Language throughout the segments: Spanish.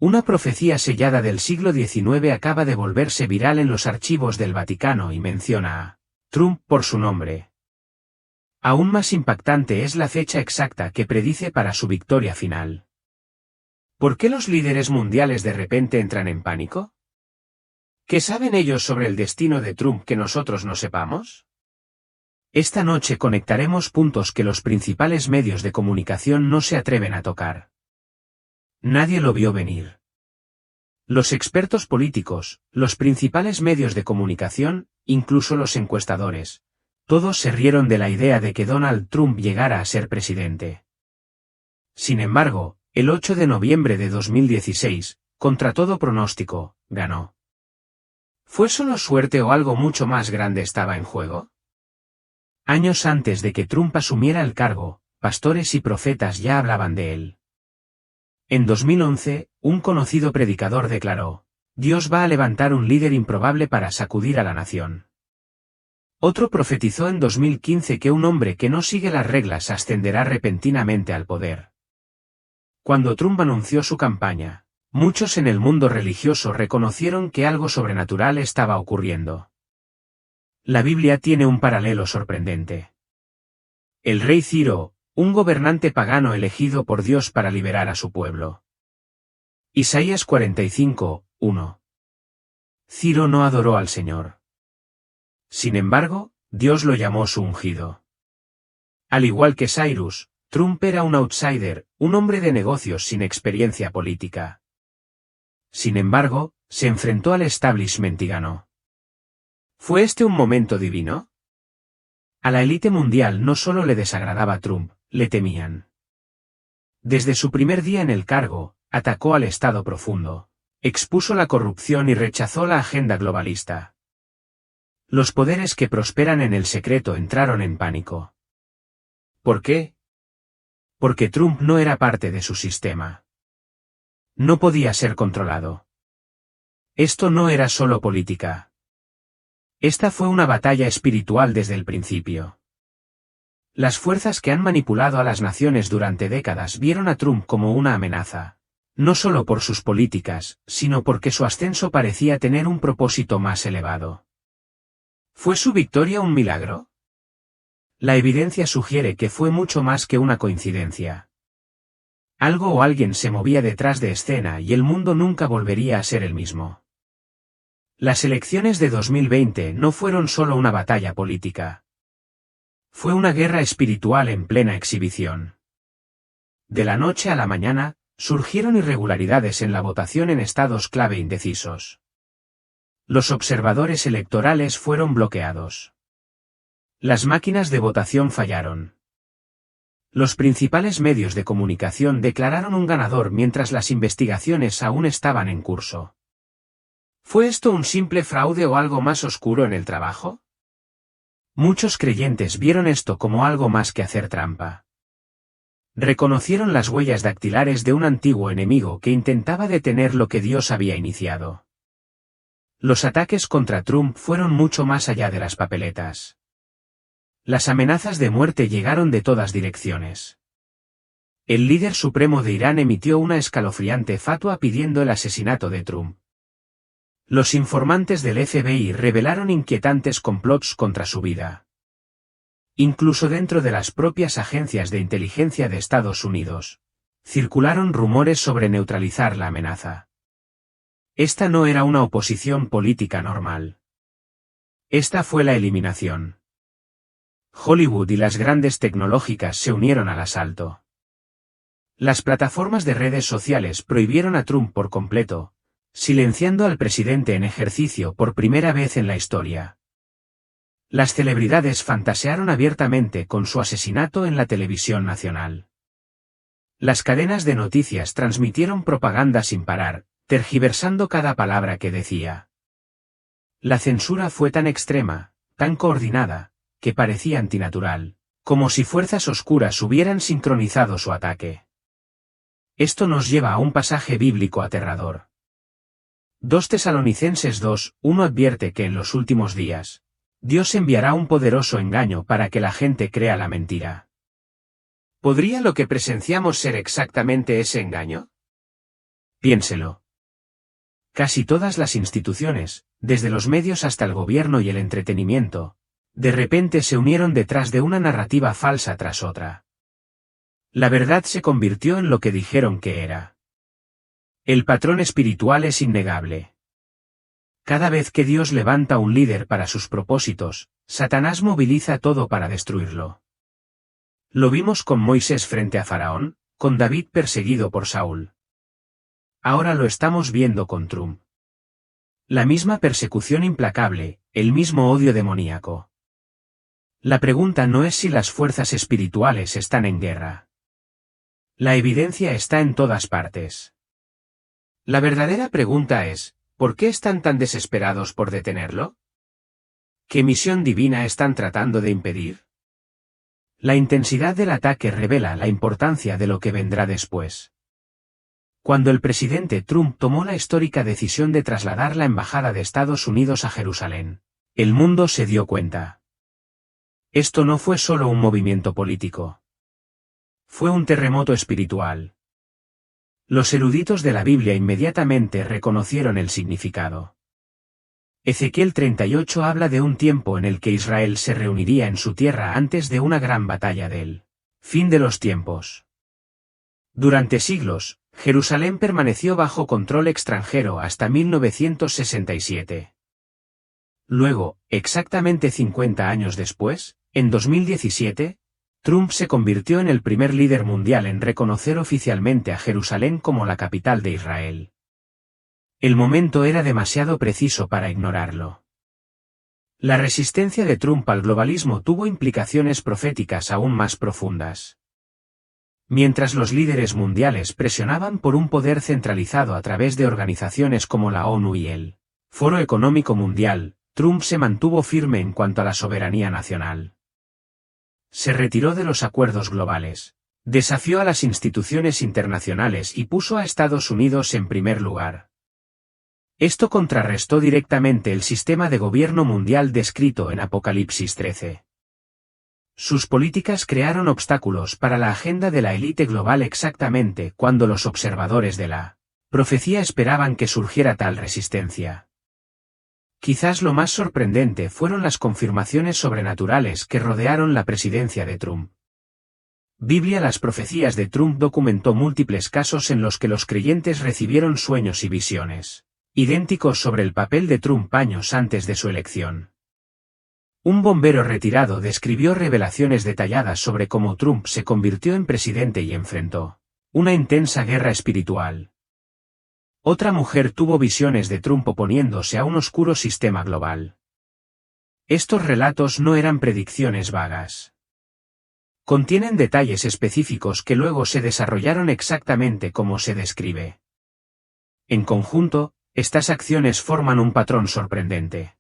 Una profecía sellada del siglo XIX acaba de volverse viral en los archivos del Vaticano y menciona a Trump por su nombre. Aún más impactante es la fecha exacta que predice para su victoria final. ¿Por qué los líderes mundiales de repente entran en pánico? ¿Qué saben ellos sobre el destino de Trump que nosotros no sepamos? Esta noche conectaremos puntos que los principales medios de comunicación no se atreven a tocar. Nadie lo vio venir. Los expertos políticos, los principales medios de comunicación, incluso los encuestadores, todos se rieron de la idea de que Donald Trump llegara a ser presidente. Sin embargo, el 8 de noviembre de 2016, contra todo pronóstico, ganó. ¿Fue solo suerte o algo mucho más grande estaba en juego? Años antes de que Trump asumiera el cargo, pastores y profetas ya hablaban de él. En 2011, un conocido predicador declaró: Dios va a levantar un líder improbable para sacudir a la nación. Otro profetizó en 2015 que un hombre que no sigue las reglas ascenderá repentinamente al poder. Cuando Trump anunció su campaña, muchos en el mundo religioso reconocieron que algo sobrenatural estaba ocurriendo. La Biblia tiene un paralelo sorprendente. El rey Ciro, un gobernante pagano elegido por Dios para liberar a su pueblo. Isaías 45, 1. Ciro no adoró al Señor. Sin embargo, Dios lo llamó su ungido. Al igual que Cyrus, Trump era un outsider, un hombre de negocios sin experiencia política. Sin embargo, se enfrentó al establishment y ganó. ¿Fue este un momento divino? A la élite mundial no solo le desagradaba Trump, le temían. Desde su primer día en el cargo, atacó al Estado profundo, expuso la corrupción y rechazó la agenda globalista. Los poderes que prosperan en el secreto entraron en pánico. ¿Por qué? Porque Trump no era parte de su sistema. No podía ser controlado. Esto no era solo política. Esta fue una batalla espiritual desde el principio. Las fuerzas que han manipulado a las naciones durante décadas vieron a Trump como una amenaza, no solo por sus políticas, sino porque su ascenso parecía tener un propósito más elevado. ¿Fue su victoria un milagro? La evidencia sugiere que fue mucho más que una coincidencia. Algo o alguien se movía detrás de escena y el mundo nunca volvería a ser el mismo. Las elecciones de 2020 no fueron solo una batalla política. Fue una guerra espiritual en plena exhibición. De la noche a la mañana, surgieron irregularidades en la votación en estados clave indecisos. Los observadores electorales fueron bloqueados. Las máquinas de votación fallaron. Los principales medios de comunicación declararon un ganador mientras las investigaciones aún estaban en curso. ¿Fue esto un simple fraude o algo más oscuro en el trabajo? Muchos creyentes vieron esto como algo más que hacer trampa. Reconocieron las huellas dactilares de un antiguo enemigo que intentaba detener lo que Dios había iniciado. Los ataques contra Trump fueron mucho más allá de las papeletas. Las amenazas de muerte llegaron de todas direcciones. El líder supremo de Irán emitió una escalofriante fatua pidiendo el asesinato de Trump. Los informantes del FBI revelaron inquietantes complots contra su vida. Incluso dentro de las propias agencias de inteligencia de Estados Unidos, circularon rumores sobre neutralizar la amenaza. Esta no era una oposición política normal. Esta fue la eliminación. Hollywood y las grandes tecnológicas se unieron al asalto. Las plataformas de redes sociales prohibieron a Trump por completo, silenciando al presidente en ejercicio por primera vez en la historia. Las celebridades fantasearon abiertamente con su asesinato en la televisión nacional. Las cadenas de noticias transmitieron propaganda sin parar, tergiversando cada palabra que decía. La censura fue tan extrema, tan coordinada, que parecía antinatural, como si fuerzas oscuras hubieran sincronizado su ataque. Esto nos lleva a un pasaje bíblico aterrador. 2 Tesalonicenses 2, 1 advierte que en los últimos días, Dios enviará un poderoso engaño para que la gente crea la mentira. ¿Podría lo que presenciamos ser exactamente ese engaño? Piénselo. Casi todas las instituciones, desde los medios hasta el gobierno y el entretenimiento, de repente se unieron detrás de una narrativa falsa tras otra. La verdad se convirtió en lo que dijeron que era. El patrón espiritual es innegable. Cada vez que Dios levanta un líder para sus propósitos, Satanás moviliza todo para destruirlo. Lo vimos con Moisés frente a Faraón, con David perseguido por Saúl. Ahora lo estamos viendo con Trump. La misma persecución implacable, el mismo odio demoníaco. La pregunta no es si las fuerzas espirituales están en guerra. La evidencia está en todas partes. La verdadera pregunta es, ¿por qué están tan desesperados por detenerlo? ¿Qué misión divina están tratando de impedir? La intensidad del ataque revela la importancia de lo que vendrá después. Cuando el presidente Trump tomó la histórica decisión de trasladar la embajada de Estados Unidos a Jerusalén, el mundo se dio cuenta. Esto no fue solo un movimiento político. Fue un terremoto espiritual. Los eruditos de la Biblia inmediatamente reconocieron el significado. Ezequiel 38 habla de un tiempo en el que Israel se reuniría en su tierra antes de una gran batalla del fin de los tiempos. Durante siglos, Jerusalén permaneció bajo control extranjero hasta 1967. Luego, exactamente 50 años después, en 2017, Trump se convirtió en el primer líder mundial en reconocer oficialmente a Jerusalén como la capital de Israel. El momento era demasiado preciso para ignorarlo. La resistencia de Trump al globalismo tuvo implicaciones proféticas aún más profundas. Mientras los líderes mundiales presionaban por un poder centralizado a través de organizaciones como la ONU y el Foro Económico Mundial, Trump se mantuvo firme en cuanto a la soberanía nacional. Se retiró de los acuerdos globales, desafió a las instituciones internacionales y puso a Estados Unidos en primer lugar. Esto contrarrestó directamente el sistema de gobierno mundial descrito en Apocalipsis 13. Sus políticas crearon obstáculos para la agenda de la élite global exactamente cuando los observadores de la profecía esperaban que surgiera tal resistencia. Quizás lo más sorprendente fueron las confirmaciones sobrenaturales que rodearon la presidencia de Trump. Biblia. Las profecías de Trump documentó múltiples casos en los que los creyentes recibieron sueños y visiones idénticos sobre el papel de Trump años antes de su elección. Un bombero retirado describió revelaciones detalladas sobre cómo Trump se convirtió en presidente y enfrentó una intensa guerra espiritual. Otra mujer tuvo visiones de Trump oponiéndose a un oscuro sistema global. Estos relatos no eran predicciones vagas. Contienen detalles específicos que luego se desarrollaron exactamente como se describe. En conjunto, estas acciones forman un patrón sorprendente.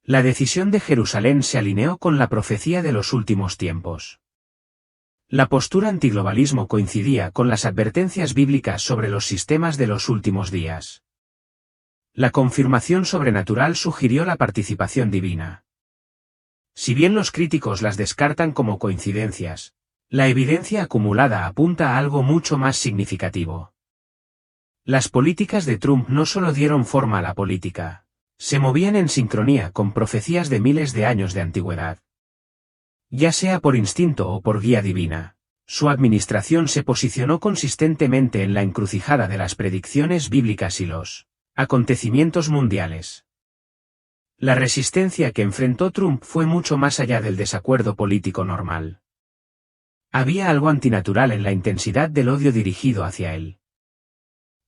La decisión de Jerusalén se alineó con la profecía de los últimos tiempos. La postura antiglobalismo coincidía con las advertencias bíblicas sobre los sistemas de los últimos días. La confirmación sobrenatural sugirió la participación divina. Si bien los críticos las descartan como coincidencias, la evidencia acumulada apunta a algo mucho más significativo. Las políticas de Trump no solo dieron forma a la política, se movían en sincronía con profecías de miles de años de antigüedad. Ya sea por instinto o por guía divina, su administración se posicionó consistentemente en la encrucijada de las predicciones bíblicas y los acontecimientos mundiales. La resistencia que enfrentó Trump fue mucho más allá del desacuerdo político normal. Había algo antinatural en la intensidad del odio dirigido hacia él.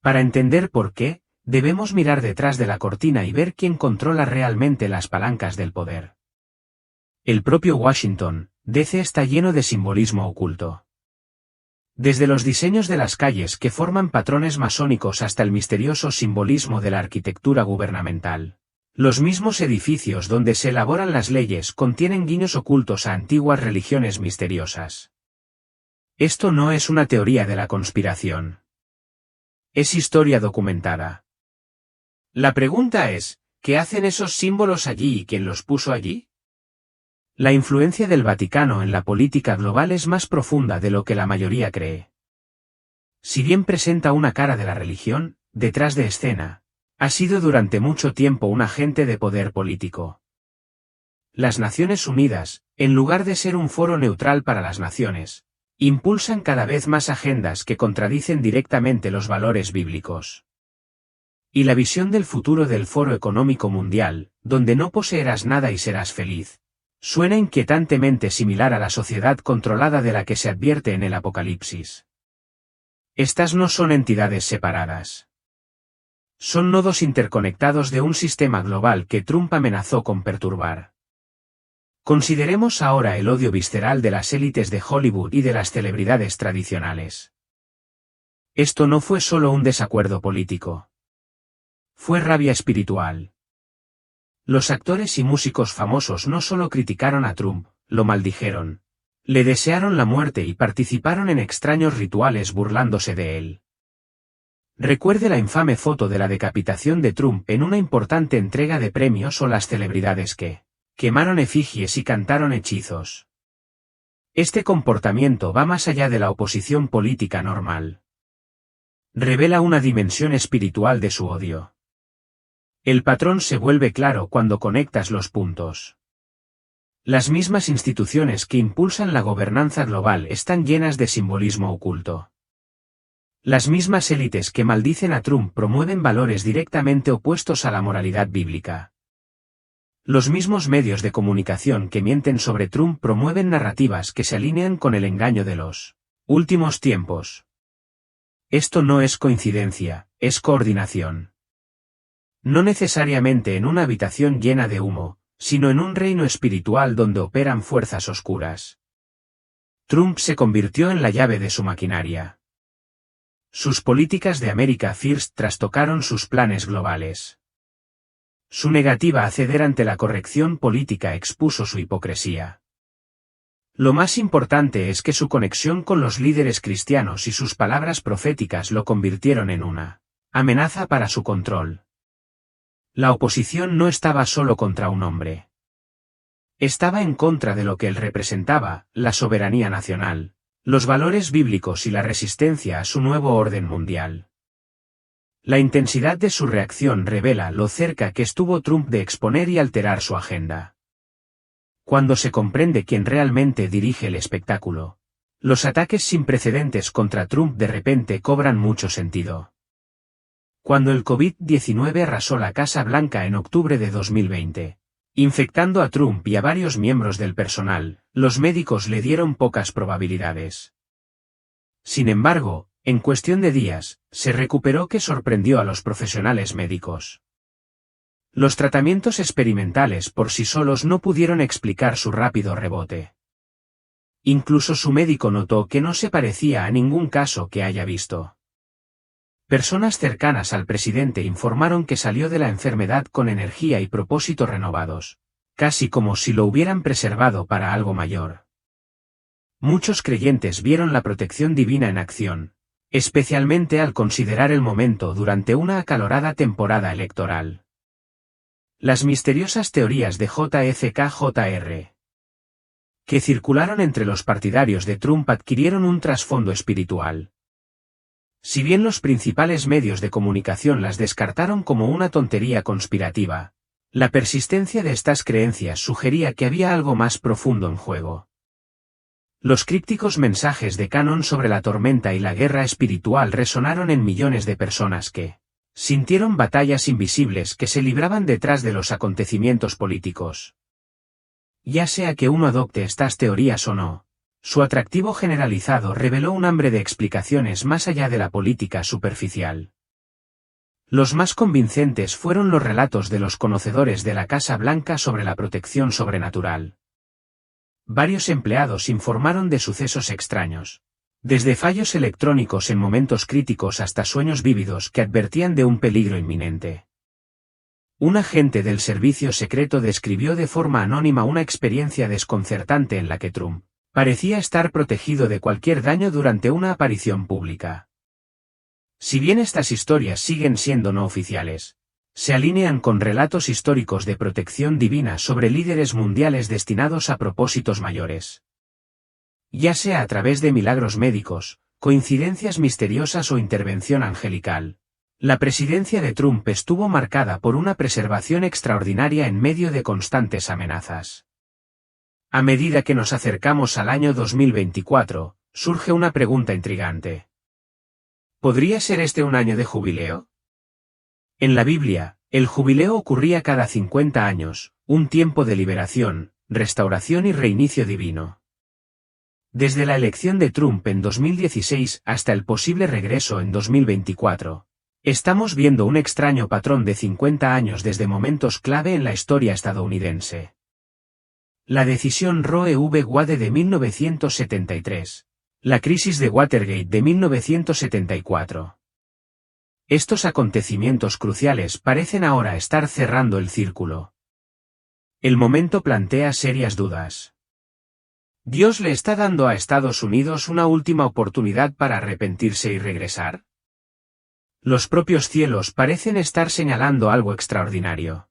Para entender por qué, debemos mirar detrás de la cortina y ver quién controla realmente las palancas del poder. El propio Washington, D.C. está lleno de simbolismo oculto. Desde los diseños de las calles que forman patrones masónicos hasta el misterioso simbolismo de la arquitectura gubernamental. Los mismos edificios donde se elaboran las leyes contienen guiños ocultos a antiguas religiones misteriosas. Esto no es una teoría de la conspiración. Es historia documentada. La pregunta es, ¿qué hacen esos símbolos allí y quién los puso allí? La influencia del Vaticano en la política global es más profunda de lo que la mayoría cree. Si bien presenta una cara de la religión, detrás de escena, ha sido durante mucho tiempo un agente de poder político. Las Naciones Unidas, en lugar de ser un foro neutral para las naciones, impulsan cada vez más agendas que contradicen directamente los valores bíblicos. Y la visión del futuro del Foro Económico Mundial, donde no poseerás nada y serás feliz, suena inquietantemente similar a la sociedad controlada de la que se advierte en el Apocalipsis. Estas no son entidades separadas. Son nodos interconectados de un sistema global que Trump amenazó con perturbar. Consideremos ahora el odio visceral de las élites de Hollywood y de las celebridades tradicionales. Esto no fue solo un desacuerdo político. Fue rabia espiritual. Los actores y músicos famosos no solo criticaron a Trump, lo maldijeron. Le desearon la muerte y participaron en extraños rituales burlándose de él. Recuerde la infame foto de la decapitación de Trump en una importante entrega de premios o las celebridades que quemaron efigies y cantaron hechizos. Este comportamiento va más allá de la oposición política normal. Revela una dimensión espiritual de su odio. El patrón se vuelve claro cuando conectas los puntos. Las mismas instituciones que impulsan la gobernanza global están llenas de simbolismo oculto. Las mismas élites que maldicen a Trump promueven valores directamente opuestos a la moralidad bíblica. Los mismos medios de comunicación que mienten sobre Trump promueven narrativas que se alinean con el engaño de los últimos tiempos. Esto no es coincidencia, es coordinación. No necesariamente en una habitación llena de humo, sino en un reino espiritual donde operan fuerzas oscuras. Trump se convirtió en la llave de su maquinaria. Sus políticas de America First trastocaron sus planes globales. Su negativa a ceder ante la corrección política expuso su hipocresía. Lo más importante es que su conexión con los líderes cristianos y sus palabras proféticas lo convirtieron en una amenaza para su control. La oposición no estaba solo contra un hombre. Estaba en contra de lo que él representaba, la soberanía nacional, los valores bíblicos y la resistencia a su nuevo orden mundial. La intensidad de su reacción revela lo cerca que estuvo Trump de exponer y alterar su agenda. Cuando se comprende quién realmente dirige el espectáculo, los ataques sin precedentes contra Trump de repente cobran mucho sentido. Cuando el COVID-19 arrasó la Casa Blanca en octubre de 2020, infectando a Trump y a varios miembros del personal, los médicos le dieron pocas probabilidades. Sin embargo, en cuestión de días, se recuperó que sorprendió a los profesionales médicos. Los tratamientos experimentales por sí solos no pudieron explicar su rápido rebote. Incluso su médico notó que no se parecía a ningún caso que haya visto. Personas cercanas al presidente informaron que salió de la enfermedad con energía y propósito renovados, casi como si lo hubieran preservado para algo mayor. Muchos creyentes vieron la protección divina en acción, especialmente al considerar el momento durante una acalorada temporada electoral. Las misteriosas teorías de JFK-Jr. que circularon entre los partidarios de Trump adquirieron un trasfondo espiritual. Si bien los principales medios de comunicación las descartaron como una tontería conspirativa, la persistencia de estas creencias sugería que había algo más profundo en juego. Los crípticos mensajes de Cannon sobre la tormenta y la guerra espiritual resonaron en millones de personas que sintieron batallas invisibles que se libraban detrás de los acontecimientos políticos. Ya sea que uno adopte estas teorías o no, su atractivo generalizado reveló un hambre de explicaciones más allá de la política superficial. Los más convincentes fueron los relatos de los conocedores de la Casa Blanca sobre la protección sobrenatural. Varios empleados informaron de sucesos extraños, desde fallos electrónicos en momentos críticos hasta sueños vívidos que advertían de un peligro inminente. Un agente del servicio secreto describió de forma anónima una experiencia desconcertante en la que Trump parecía estar protegido de cualquier daño durante una aparición pública. Si bien estas historias siguen siendo no oficiales, se alinean con relatos históricos de protección divina sobre líderes mundiales destinados a propósitos mayores. Ya sea a través de milagros médicos, coincidencias misteriosas o intervención angelical. La presidencia de Trump estuvo marcada por una preservación extraordinaria en medio de constantes amenazas. A medida que nos acercamos al año 2024, surge una pregunta intrigante. ¿Podría ser este un año de jubileo? En la Biblia, el jubileo ocurría cada 50 años, un tiempo de liberación, restauración y reinicio divino. Desde la elección de Trump en 2016 hasta el posible regreso en 2024, estamos viendo un extraño patrón de 50 años desde momentos clave en la historia estadounidense. La decisión Roe v. Wade de 1973. La crisis de Watergate de 1974. Estos acontecimientos cruciales parecen ahora estar cerrando el círculo. El momento plantea serias dudas. ¿Dios le está dando a Estados Unidos una última oportunidad para arrepentirse y regresar? Los propios cielos parecen estar señalando algo extraordinario.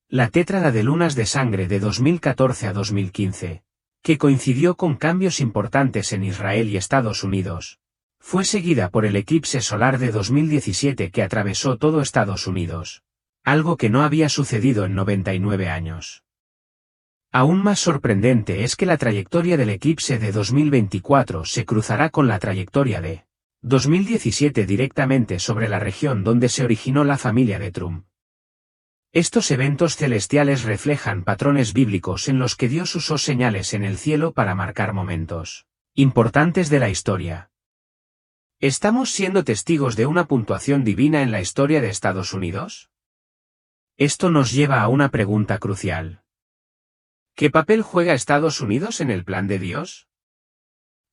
La tétrada de lunas de sangre de 2014 a 2015, que coincidió con cambios importantes en Israel y Estados Unidos, fue seguida por el eclipse solar de 2017 que atravesó todo Estados Unidos, algo que no había sucedido en 99 años. Aún más sorprendente es que la trayectoria del eclipse de 2024 se cruzará con la trayectoria de 2017 directamente sobre la región donde se originó la familia de Trump. Estos eventos celestiales reflejan patrones bíblicos en los que Dios usó señales en el cielo para marcar momentos importantes de la historia. ¿Estamos siendo testigos de una puntuación divina en la historia de Estados Unidos? Esto nos lleva a una pregunta crucial. ¿Qué papel juega Estados Unidos en el plan de Dios?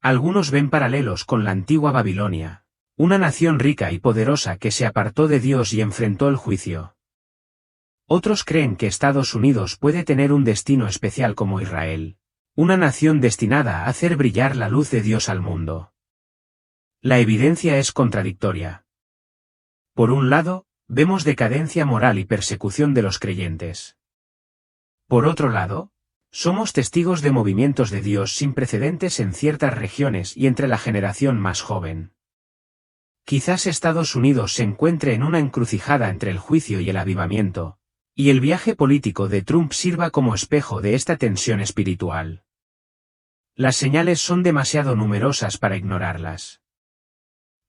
Algunos ven paralelos con la antigua Babilonia, una nación rica y poderosa que se apartó de Dios y enfrentó el juicio. Otros creen que Estados Unidos puede tener un destino especial como Israel, una nación destinada a hacer brillar la luz de Dios al mundo. La evidencia es contradictoria. Por un lado, vemos decadencia moral y persecución de los creyentes. Por otro lado, somos testigos de movimientos de Dios sin precedentes en ciertas regiones y entre la generación más joven. Quizás Estados Unidos se encuentre en una encrucijada entre el juicio y el avivamiento, y el viaje político de Trump sirva como espejo de esta tensión espiritual. Las señales son demasiado numerosas para ignorarlas.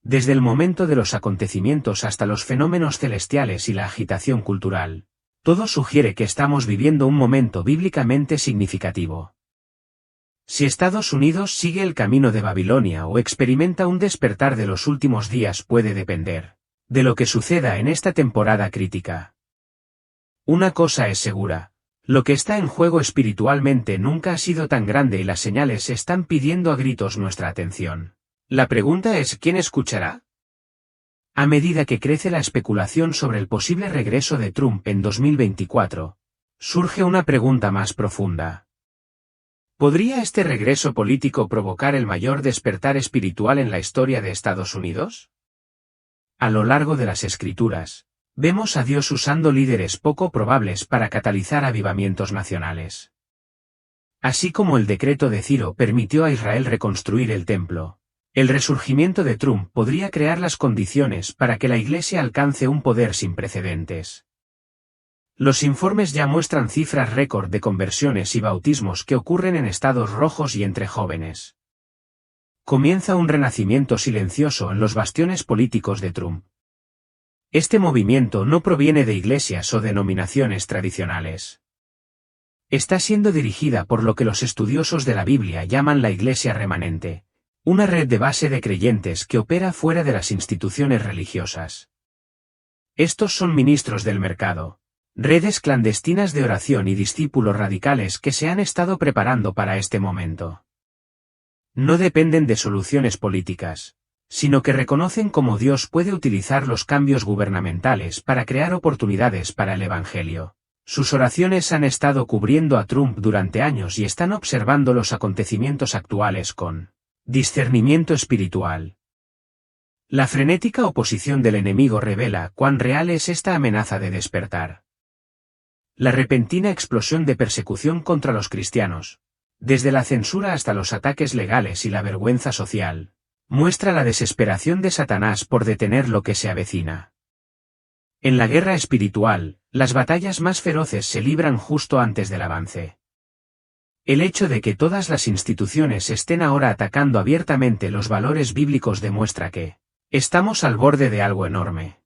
Desde el momento de los acontecimientos hasta los fenómenos celestiales y la agitación cultural, todo sugiere que estamos viviendo un momento bíblicamente significativo. Si Estados Unidos sigue el camino de Babilonia o experimenta un despertar de los últimos días puede depender de lo que suceda en esta temporada crítica. Una cosa es segura, lo que está en juego espiritualmente nunca ha sido tan grande y las señales están pidiendo a gritos nuestra atención. La pregunta es ¿quién escuchará? A medida que crece la especulación sobre el posible regreso de Trump en 2024, surge una pregunta más profunda. ¿Podría este regreso político provocar el mayor despertar espiritual en la historia de Estados Unidos? A lo largo de las Escrituras, vemos a Dios usando líderes poco probables para catalizar avivamientos nacionales. Así como el decreto de Ciro permitió a Israel reconstruir el templo, el resurgimiento de Trump podría crear las condiciones para que la Iglesia alcance un poder sin precedentes. Los informes ya muestran cifras récord de conversiones y bautismos que ocurren en estados rojos y entre jóvenes. Comienza un renacimiento silencioso en los bastiones políticos de Trump. Este movimiento no proviene de iglesias o denominaciones tradicionales. Está siendo dirigida por lo que los estudiosos de la Biblia llaman la Iglesia remanente, una red de base de creyentes que opera fuera de las instituciones religiosas. Estos son ministros del mercado, redes clandestinas de oración y discípulos radicales que se han estado preparando para este momento. No dependen de soluciones políticas, sino que reconocen cómo Dios puede utilizar los cambios gubernamentales para crear oportunidades para el Evangelio. Sus oraciones han estado cubriendo a Trump durante años y están observando los acontecimientos actuales con discernimiento espiritual. La frenética oposición del enemigo revela cuán real es esta amenaza de despertar. La repentina explosión de persecución contra los cristianos, desde la censura hasta los ataques legales y la vergüenza social, Muestra la desesperación de Satanás por detener lo que se avecina. En la guerra espiritual, las batallas más feroces se libran justo antes del avance. El hecho de que todas las instituciones estén ahora atacando abiertamente los valores bíblicos demuestra que estamos al borde de algo enorme.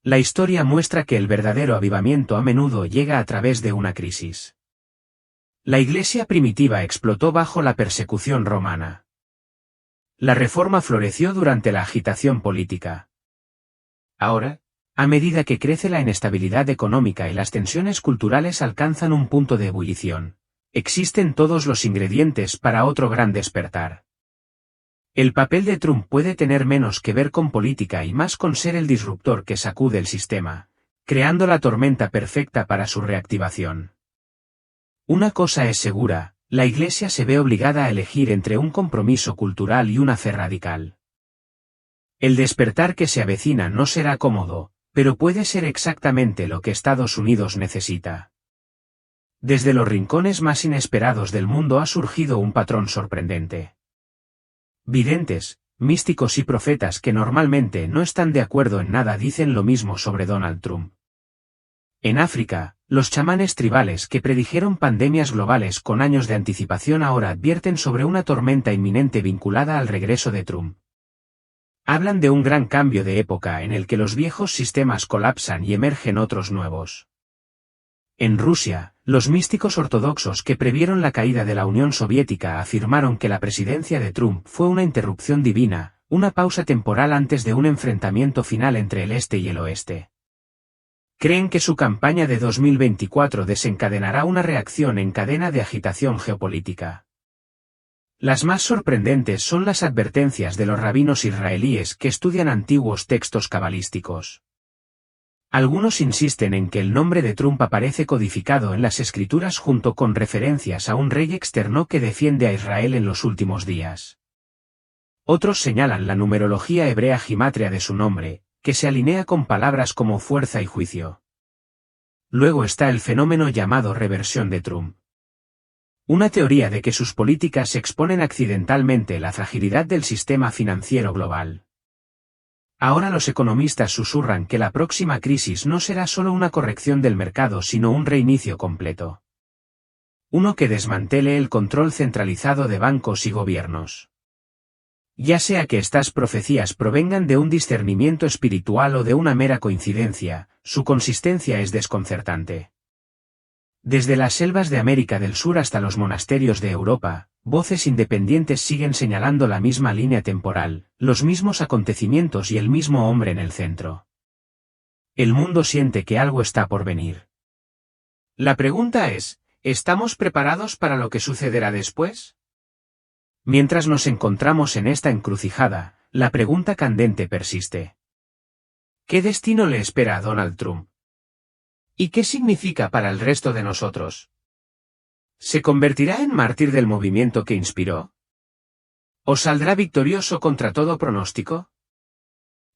La historia muestra que el verdadero avivamiento a menudo llega a través de una crisis. La Iglesia primitiva explotó bajo la persecución romana. La Reforma floreció durante la agitación política. Ahora, a medida que crece la inestabilidad económica y las tensiones culturales alcanzan un punto de ebullición, existen todos los ingredientes para otro gran despertar. El papel de Trump puede tener menos que ver con política y más con ser el disruptor que sacude el sistema, creando la tormenta perfecta para su reactivación. Una cosa es segura, la Iglesia se ve obligada a elegir entre un compromiso cultural y una fe radical. El despertar que se avecina no será cómodo, pero puede ser exactamente lo que Estados Unidos necesita. Desde los rincones más inesperados del mundo ha surgido un patrón sorprendente. Videntes, místicos y profetas que normalmente no están de acuerdo en nada dicen lo mismo sobre Donald Trump. En África, los chamanes tribales que predijeron pandemias globales con años de anticipación ahora advierten sobre una tormenta inminente vinculada al regreso de Trump. Hablan de un gran cambio de época en el que los viejos sistemas colapsan y emergen otros nuevos. En Rusia, los místicos ortodoxos que previeron la caída de la Unión Soviética afirmaron que la presidencia de Trump fue una interrupción divina, una pausa temporal antes de un enfrentamiento final entre el este y el oeste. Creen que su campaña de 2024 desencadenará una reacción en cadena de agitación geopolítica. Las más sorprendentes son las advertencias de los rabinos israelíes que estudian antiguos textos cabalísticos. Algunos insisten en que el nombre de Trump aparece codificado en las escrituras junto con referencias a un rey externo que defiende a Israel en los últimos días. Otros señalan la numerología hebrea gimatria de su nombre, que se alinea con palabras como fuerza y juicio. Luego está el fenómeno llamado reversión de Trump. Una teoría de que sus políticas exponen accidentalmente la fragilidad del sistema financiero global. Ahora los economistas susurran que la próxima crisis no será solo una corrección del mercado sino un reinicio completo. Uno que desmantele el control centralizado de bancos y gobiernos. Ya sea que estas profecías provengan de un discernimiento espiritual o de una mera coincidencia, su consistencia es desconcertante. Desde las selvas de América del Sur hasta los monasterios de Europa, voces independientes siguen señalando la misma línea temporal, los mismos acontecimientos y el mismo hombre en el centro. El mundo siente que algo está por venir. La pregunta es, ¿estamos preparados para lo que sucederá después? Mientras nos encontramos en esta encrucijada, la pregunta candente persiste. ¿Qué destino le espera a Donald Trump? ¿Y qué significa para el resto de nosotros? ¿Se convertirá en mártir del movimiento que inspiró? ¿O saldrá victorioso contra todo pronóstico?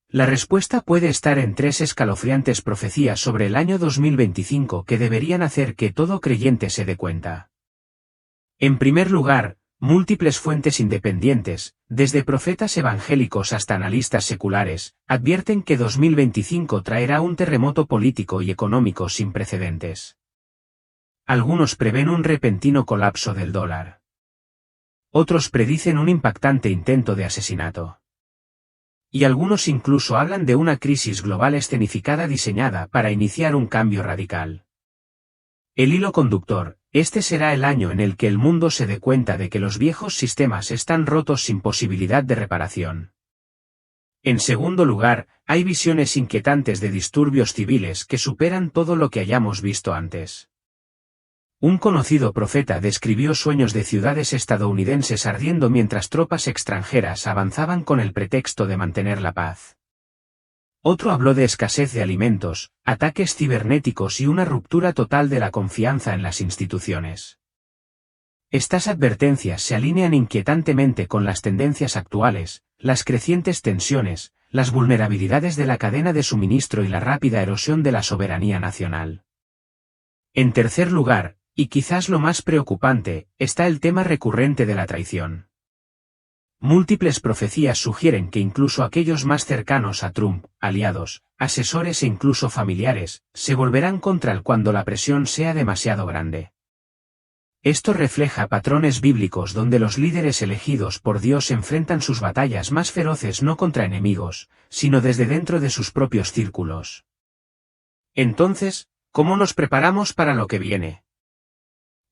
La respuesta puede estar en tres escalofriantes profecías sobre el año 2025 que deberían hacer que todo creyente se dé cuenta. En primer lugar, múltiples fuentes independientes, desde profetas evangélicos hasta analistas seculares, advierten que 2025 traerá un terremoto político y económico sin precedentes. Algunos prevén un repentino colapso del dólar. Otros predicen un impactante intento de asesinato. Y algunos incluso hablan de una crisis global escenificada diseñada para iniciar un cambio radical. El hilo conductor, este será el año en el que el mundo se dé cuenta de que los viejos sistemas están rotos sin posibilidad de reparación. En segundo lugar, hay visiones inquietantes de disturbios civiles que superan todo lo que hayamos visto antes. Un conocido profeta describió sueños de ciudades estadounidenses ardiendo mientras tropas extranjeras avanzaban con el pretexto de mantener la paz. Otro habló de escasez de alimentos, ataques cibernéticos y una ruptura total de la confianza en las instituciones. Estas advertencias se alinean inquietantemente con las tendencias actuales, las crecientes tensiones, las vulnerabilidades de la cadena de suministro y la rápida erosión de la soberanía nacional. En tercer lugar, y quizás lo más preocupante, está el tema recurrente de la traición. Múltiples profecías sugieren que incluso aquellos más cercanos a Trump, aliados, asesores e incluso familiares, se volverán contra él cuando la presión sea demasiado grande. Esto refleja patrones bíblicos donde los líderes elegidos por Dios enfrentan sus batallas más feroces no contra enemigos, sino desde dentro de sus propios círculos. Entonces, ¿cómo nos preparamos para lo que viene?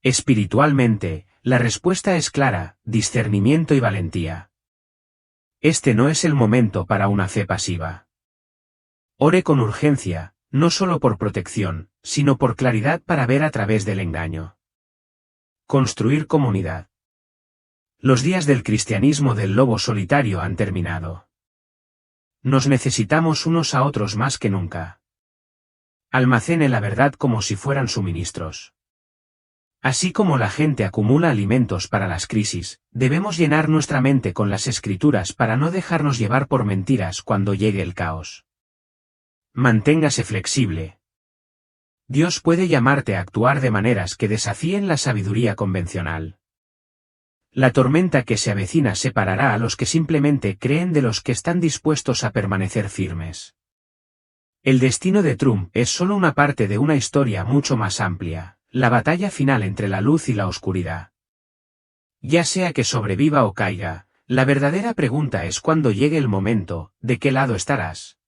Espiritualmente, la respuesta es clara: discernimiento y valentía. Este no es el momento para una fe pasiva. Ore con urgencia, no solo por protección, sino por claridad para ver a través del engaño. Construir comunidad. Los días del cristianismo del lobo solitario han terminado. Nos necesitamos unos a otros más que nunca. Almacene la verdad como si fueran suministros. Así como la gente acumula alimentos para las crisis, debemos llenar nuestra mente con las Escrituras para no dejarnos llevar por mentiras cuando llegue el caos. Manténgase flexible. Dios puede llamarte a actuar de maneras que desafíen la sabiduría convencional. La tormenta que se avecina separará a los que simplemente creen de los que están dispuestos a permanecer firmes. El destino de Trump es solo una parte de una historia mucho más amplia. La batalla final entre la luz y la oscuridad. Ya sea que sobreviva o caiga, la verdadera pregunta es cuando llegue el momento, ¿de qué lado estarás?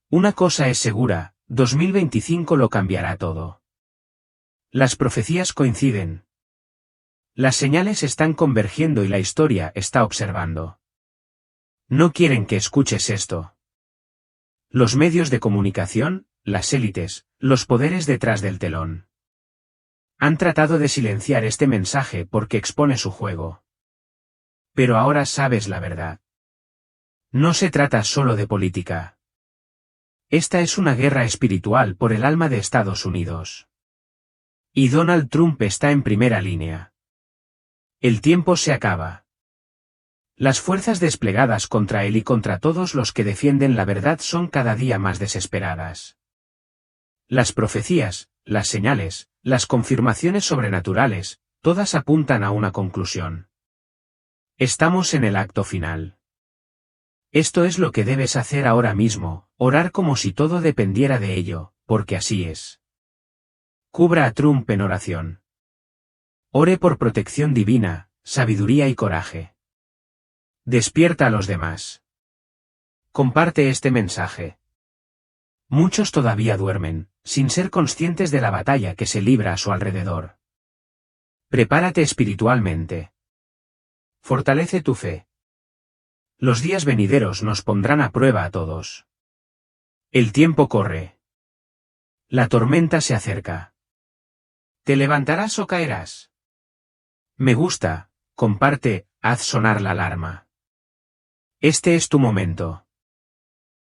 Una cosa es segura, 2025 lo cambiará todo. Las profecías coinciden. Las señales están convergiendo y la historia está observando. No quieren que escuches esto. Los medios de comunicación, las élites, los poderes detrás del telón. Han tratado de silenciar este mensaje porque expone su juego. Pero ahora sabes la verdad. No se trata solo de política. Esta es una guerra espiritual por el alma de Estados Unidos. Y Donald Trump está en primera línea. El tiempo se acaba. Las fuerzas desplegadas contra él y contra todos los que defienden la verdad son cada día más desesperadas. Las profecías, las señales, las confirmaciones sobrenaturales, todas apuntan a una conclusión. Estamos en el acto final. Esto es lo que debes hacer ahora mismo, orar como si todo dependiera de ello, porque así es. Cubra a Trump en oración. Ore por protección divina, sabiduría y coraje. Despierta a los demás. Comparte este mensaje. Muchos todavía duermen, sin ser conscientes de la batalla que se libra a su alrededor. Prepárate espiritualmente. Fortalece tu fe. Los días venideros nos pondrán a prueba a todos. El tiempo corre. La tormenta se acerca. ¿Te levantarás o caerás? Me gusta, comparte, haz sonar la alarma. Este es tu momento.